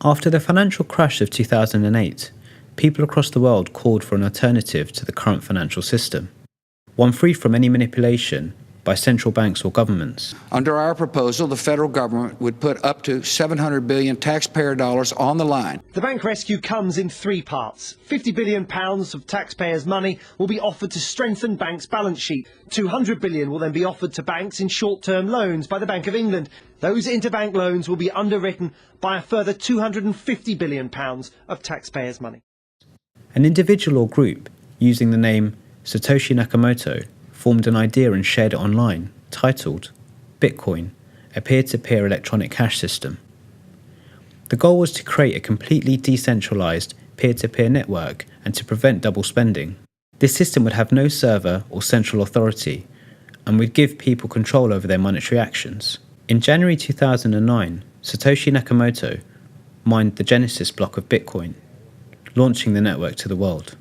After the financial crash of 2008, people across the world called for an alternative to the current financial system, one free from any manipulation by central banks or governments. Under our proposal, the federal government would put up to $700 billion taxpayer dollars on the line. The bank rescue comes in three parts. £50 billion of taxpayers' money will be offered to strengthen banks' balance sheet. £200 billion will then be offered to banks in short-term loans by the Bank of England. Those interbank loans will be underwritten by a further £250 billion of taxpayers' money. An individual or group using the name Satoshi Nakamoto formed an idea and shared it online, titled Bitcoin, a peer-to-peer electronic cash system. The goal was to create a completely decentralized peer-to-peer network and to prevent double spending. This system would have no server or central authority and would give people control over their monetary actions. In January 2009, Satoshi Nakamoto mined the Genesis block of Bitcoin, launching the network to the world.